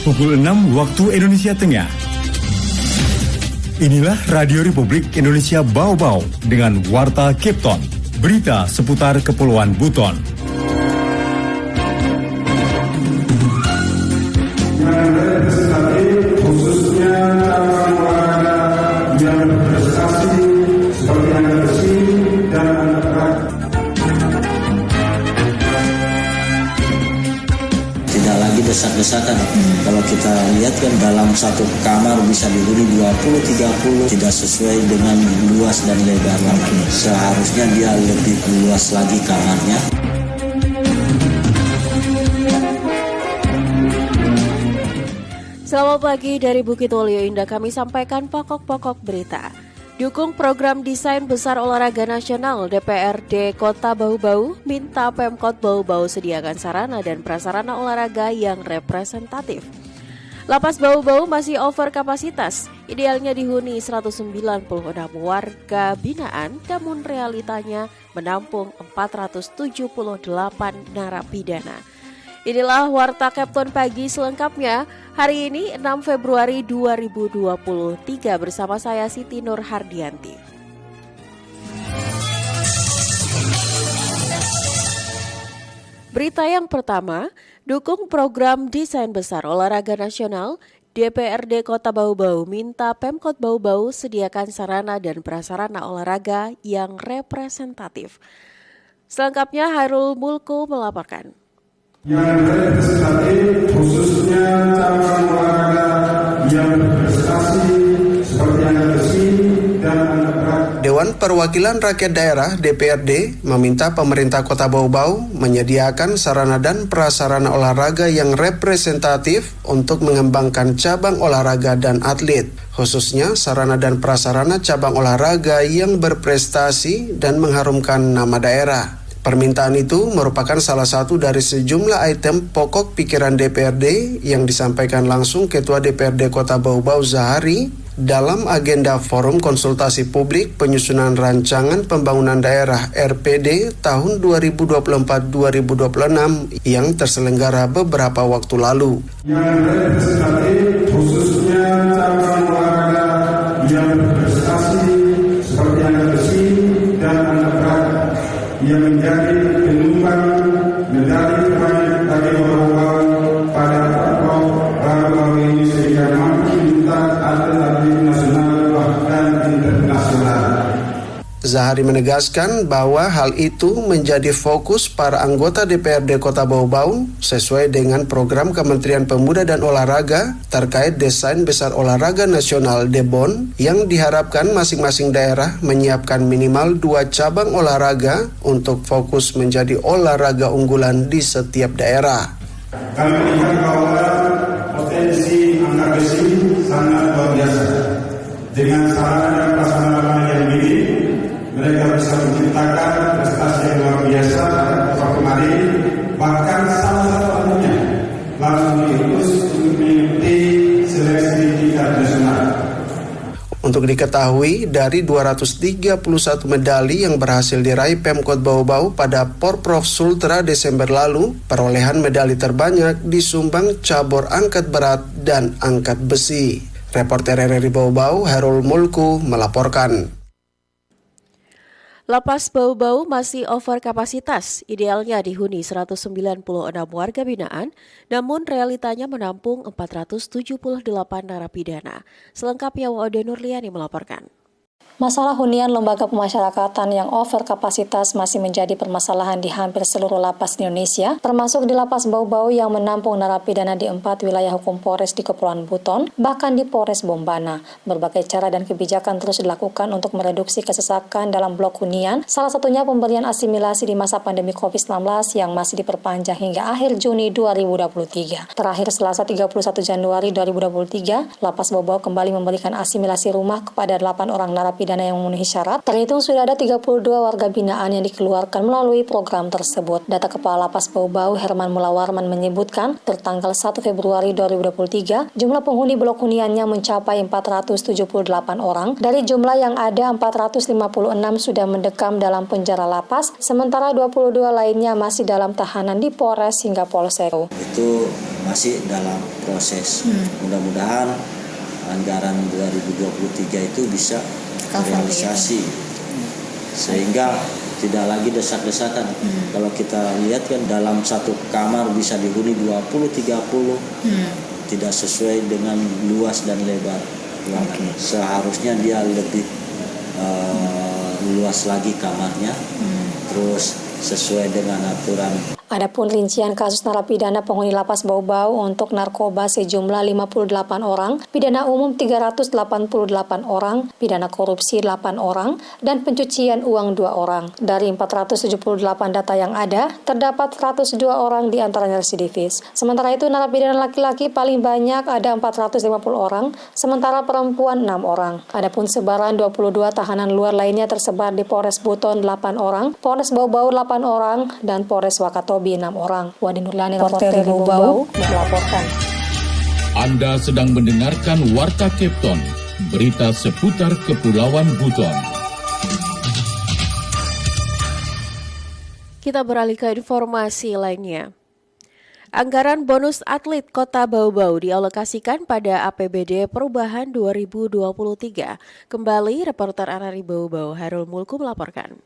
pukul 6 waktu Indonesia Tengah. Inilah Radio Republik Indonesia Bau-Bau dengan Warta Kipton, berita seputar Kepulauan Buton. Yang representatif khususnya cabang olahraga yang berprestasi seperti angkat besi dan angkat berat. Tidak lagi desak-desakan. Kalau kita lihat kan dalam satu kamar bisa dihuni 20-30, tidak sesuai dengan luas dan lebar kamarnya. Seharusnya dia lebih luas lagi kamarnya. Selamat pagi dari Bukit Waluyo Indah, kami sampaikan pokok-pokok berita. Dukung program desain besar olahraga nasional, DPRD Kota Bau-Bau minta Pemkot Bau-Bau sediakan sarana dan prasarana olahraga yang representatif. Lapas Bau-Bau masih over kapasitas, idealnya dihuni 196 warga binaan, namun realitanya menampung 478 narapidana. Inilah Warta Kipton pagi selengkapnya, hari ini 6 Februari 2023 bersama saya Siti Nur Hardianti. Berita yang pertama, dukung program desain besar olahraga nasional, DPRD Kota Bau-Bau minta Pemkot Bau-Bau sediakan sarana dan prasarana olahraga yang representatif. Selengkapnya Hairul Mulku melaporkan. Yang representatif khususnya cabang olahraga yang berprestasi seperti angkat besi dan angkat berat. Dewan Perwakilan Rakyat Daerah DPRD meminta pemerintah Kota Bau-Bau menyediakan sarana dan prasarana olahraga yang representatif untuk mengembangkan cabang olahraga dan atlet, khususnya sarana dan prasarana cabang olahraga yang berprestasi dan mengharumkan nama daerah. Permintaan itu merupakan salah satu dari sejumlah item pokok pikiran DPRD yang disampaikan langsung Ketua DPRD Kota Bau-Bau Zahari dalam agenda Forum Konsultasi Publik Penyusunan Rancangan Pembangunan Daerah RPD tahun 2024-2026 yang terselenggara beberapa waktu lalu. Yang representatif khususnya cabang olahraga yang berprestasi seperti angkat besi dan angkat berat yang menjadi penyumbang medali terbanyak bagi Bau-Bau pada Bau-Bau ini sehingga mampu mencetak atlet-atlet nasional bahkan internasional. Zahari menegaskan bahwa hal itu menjadi fokus para anggota DPRD Kota Bau-Bau sesuai dengan program Kementerian Pemuda dan Olahraga terkait desain besar olahraga nasional DEBON yang diharapkan masing-masing daerah menyiapkan minimal 2 cabang olahraga untuk fokus menjadi olahraga unggulan di setiap daerah. Kami melihat bahwa potensi angkat besi sangat luar biasa. Dengan sarana dan prasarana yang minim, mereka bisa menciptakan prestasi yang luar biasa pada kemarin, bahkan salah satu anunya langsung diutus untuk mengikuti seleksi tingkat nasional. Untuk diketahui, dari 231 medali yang berhasil diraih Pemkot Bau-Bau pada Porprov Sultra Desember lalu, perolehan medali terbanyak disumbang cabur angkat berat dan angkat besi. Reporter RRI Bau-Bau, Hairul Mulku, melaporkan. Lapas Bau-Bau masih over kapasitas, idealnya dihuni 196 warga binaan, namun realitanya menampung 478 narapidana. Selengkapnya Wa'ode Nurliani melaporkan. Masalah hunian lembaga pemasyarakatan yang over kapasitas masih menjadi permasalahan di hampir seluruh lapas di Indonesia, termasuk di Lapas Bau-Bau yang menampung narapidana di 4 wilayah hukum Polres di Kepulauan Buton, bahkan di Polres Bombana. Berbagai cara dan kebijakan terus dilakukan untuk mereduksi kesesakan dalam blok hunian, salah satunya pemberian asimilasi di masa pandemi COVID-19 yang masih diperpanjang hingga akhir Juni 2023. Terakhir Selasa 31 Januari 2023, Lapas Bau-Bau kembali memberikan asimilasi rumah kepada 8 orang narapidana narapidana yang memenuhi syarat, terhitung sudah ada 32 warga binaan yang dikeluarkan melalui program tersebut. Data Kepala Lapas Bau-Bau Herman Mulawarman menyebutkan, tertanggal 1 Februari 2023, jumlah penghuni blok huniannya mencapai 478 orang. Dari jumlah yang ada, 456 sudah mendekam dalam penjara lapas, sementara 22 lainnya masih dalam tahanan di Polres hingga Polsek. Itu masih dalam proses. Mudah-mudahan anggaran 2023 itu bisa realisasi sehingga tidak lagi desak-desakan. Kalau kita lihat kan dalam satu kamar bisa dihuni 20-30, tidak sesuai dengan luas dan lebar ruangan. Seharusnya dia lebih luas lagi kamarnya, terus sesuai dengan aturan. Adapun rincian kasus narapidana penghuni Lapas Bau-Bau untuk narkoba sejumlah 58 orang, pidana umum 388 orang, pidana korupsi 8 orang, dan pencucian uang 2 orang. Dari 478 data yang ada, terdapat 102 orang di antaranya residivis. Sementara itu narapidana laki-laki paling banyak ada 450 orang, sementara perempuan 6 orang. Adapun sebaran 22 tahanan luar lainnya tersebar di Polres Buton 8 orang, Polres Bau-Bau 8 orang, dan Polres Wakatobi 6 orang. Wadi Nurliani, reporter Bau-Bau, melaporkan. Anda sedang mendengarkan Warta Kepton, berita seputar Kepulauan Buton. Kita beralih ke informasi lainnya. Anggaran bonus atlet Kota Bau-Bau dialokasikan pada APBD Perubahan 2023. Kembali reporter RRI Bau-Bau Harul Mulku melaporkan.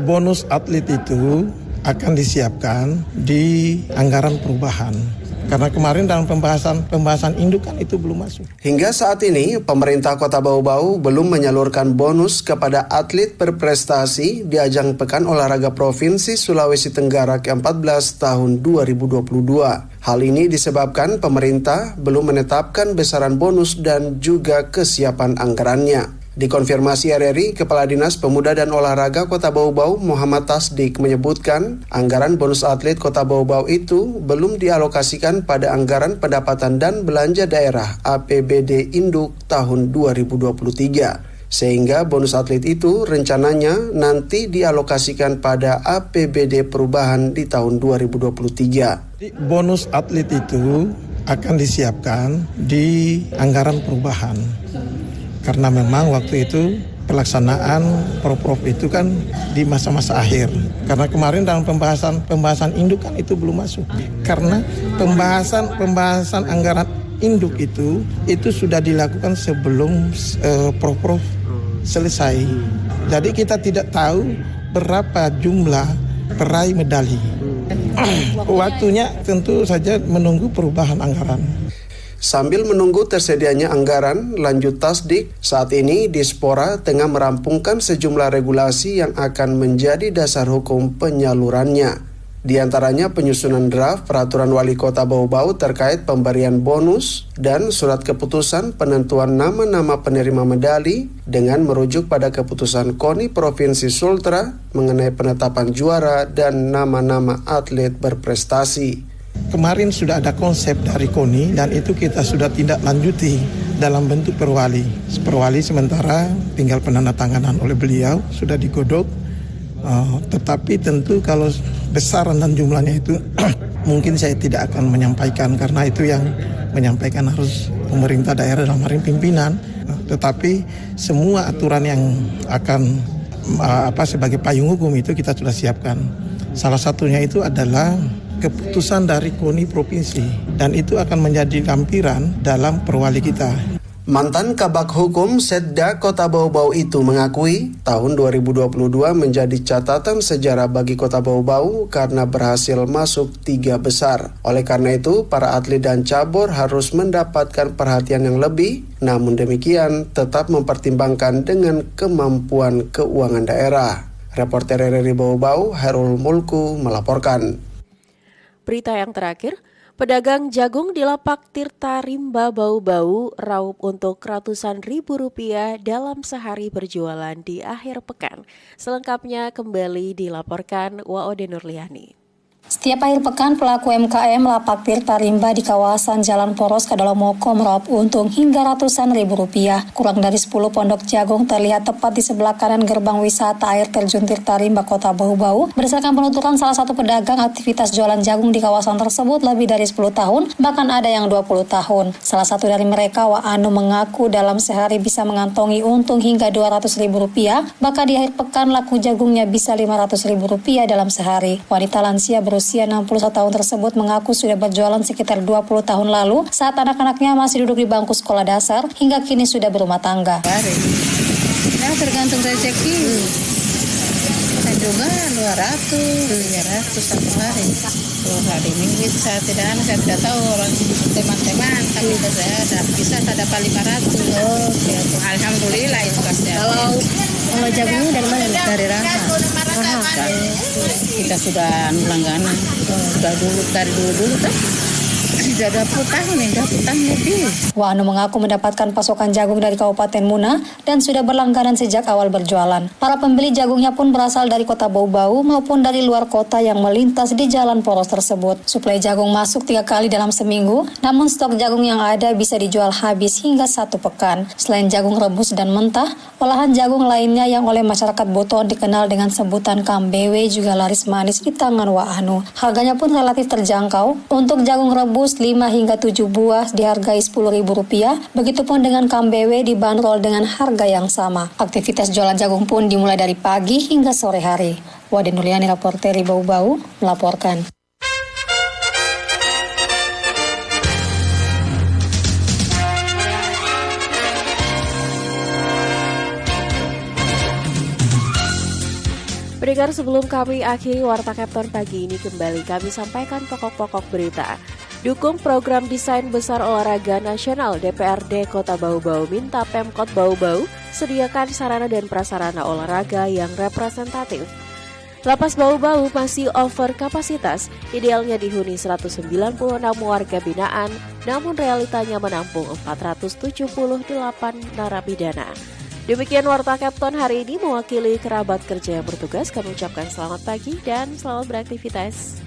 Bonus atlet itu akan disiapkan di anggaran perubahan. Karena kemarin dalam pembahasan induk kan itu belum masuk. Hingga saat ini, pemerintah Kota Bau-Bau belum menyalurkan bonus kepada atlet berprestasi di ajang Pekan Olahraga Provinsi Sulawesi Tenggara ke-14 tahun 2022. Hal ini disebabkan pemerintah belum menetapkan besaran bonus dan juga kesiapan anggarannya. Dikonfirmasi RRI, Kepala Dinas Pemuda dan Olahraga Kota Bau-Bau Muhammad Tasdik menyebutkan anggaran bonus atlet Kota Bau-Bau itu belum dialokasikan pada anggaran pendapatan dan belanja daerah APBD Induk tahun 2023. Sehingga bonus atlet itu rencananya nanti dialokasikan pada APBD Perubahan di tahun 2023. Bonus atlet itu akan disiapkan di anggaran perubahan. Karena memang waktu itu pelaksanaan Proprov itu kan di masa-masa akhir. Karena kemarin dalam pembahasan induk kan itu belum masuk. Karena pembahasan anggaran induk itu sudah dilakukan sebelum Proprov selesai. Jadi kita tidak tahu berapa jumlah peraih medali. Waktunya tentu saja menunggu perubahan anggaran. Sambil menunggu tersedianya anggaran, lanjut Tasdik, saat ini Dispora tengah merampungkan sejumlah regulasi yang akan menjadi dasar hukum penyalurannya. Di antaranya penyusunan draft peraturan wali kota Bau-Bau terkait pemberian bonus dan surat keputusan penentuan nama-nama penerima medali dengan merujuk pada keputusan KONI Provinsi Sultra mengenai penetapan juara dan nama-nama atlet berprestasi. Kemarin sudah ada konsep dari KONI dan itu kita sudah tidak lanjuti dalam bentuk perwali. Perwali sementara tinggal penandatanganan oleh beliau, sudah digodok. Tetapi tentu kalau besaran dan jumlahnya itu mungkin saya tidak akan menyampaikan karena itu yang menyampaikan harus pemerintah daerah dalam hal ini pimpinan. Tetapi semua aturan yang akan sebagai payung hukum itu kita sudah siapkan. Salah satunya itu adalah keputusan dari KONI Provinsi dan itu akan menjadi lampiran dalam perwali kita. Mantan Kabak Hukum Setda Kota Bau-Bau itu mengakui tahun 2022 menjadi catatan sejarah bagi Kota Bau-Bau karena berhasil masuk 3 besar. Oleh karena itu, para atlet dan cabur harus mendapatkan perhatian yang lebih, namun demikian tetap mempertimbangkan dengan kemampuan keuangan daerah. Reporter RRI Bau-Bau, Harul Mulku melaporkan. Berita yang terakhir, pedagang jagung di Lapak Tirta Rimba Bau-Bau raup untuk ratusan ribu rupiah dalam sehari berjualan di akhir pekan. Selengkapnya kembali dilaporkan Waode Nurliani. Setiap akhir pekan, pelaku UMKM lapak Tirta Rimba di kawasan Jalan Poros Kadalomoko meraup untung hingga ratusan ribu rupiah. Kurang dari 10 pondok jagung terlihat tepat di sebelah kanan gerbang wisata air terjun Tirta Rimba, Kota Bau-Bau. Berdasarkan penuturan salah satu pedagang, aktivitas jualan jagung di kawasan tersebut lebih dari 10 tahun, bahkan ada yang 20 tahun. Salah satu dari mereka, Wa Anu, mengaku dalam sehari bisa mengantongi untung hingga 200 ribu rupiah, bahkan di akhir pekan laku jagungnya bisa 500 ribu rupiah dalam sehari. Wanita lansia berusia 61 tahun tersebut mengaku sudah berjualan sekitar 20 tahun lalu saat anak-anaknya masih duduk di bangku sekolah dasar hingga kini sudah berumah tangga. Ya tergantung rezeki. Dan juga 200, 300 satu hari. Hari minggu saya tidak tahu orang teman-teman, tapi saya bisa dapat 500. Alhamdulillah itu pasti. Kalau jagungnya dari mana? Dari Raha. Kita sudah langganan. Sudah dari dulu kan. Sudah 20 tahun lebih. Wa Anu mengaku mendapatkan pasokan jagung dari Kabupaten Muna dan sudah berlangganan sejak awal berjualan. Para pembeli jagungnya pun berasal dari Kota Bau-Bau maupun dari luar kota yang melintas di jalan poros tersebut. Suplai jagung masuk 3 kali dalam seminggu, namun stok jagung yang ada bisa dijual habis hingga 1 pekan. Selain jagung rebus dan mentah, olahan jagung lainnya yang oleh masyarakat Buton dikenal dengan sebutan KMBW juga laris manis di tangan Wa Anu. Harganya pun relatif terjangkau. Untuk jagung rebus 5 hingga 7 buah dihargai Rp10.000, begitupun dengan KMBW dibanderol dengan harga yang sama. Aktivitas jualan jagung pun dimulai dari pagi hingga sore hari. Wade Nuliani, reporter Bau-Bau, melaporkan. Pendengar, sebelum kami akhiri Warta Kepton pagi ini, kembali kami sampaikan pokok-pokok berita. Dukung program desain besar olahraga nasional, DPRD Kota Bau-Bau minta Pemkot Bau-Bau sediakan sarana dan prasarana olahraga yang representatif. Lapas Bau-Bau masih over kapasitas, idealnya dihuni 196 warga binaan, namun realitanya menampung 478 narapidana. Demikian Warta Kepton hari ini, mewakili kerabat kerja yang bertugas, kami ucapkan selamat pagi dan selamat beraktivitas.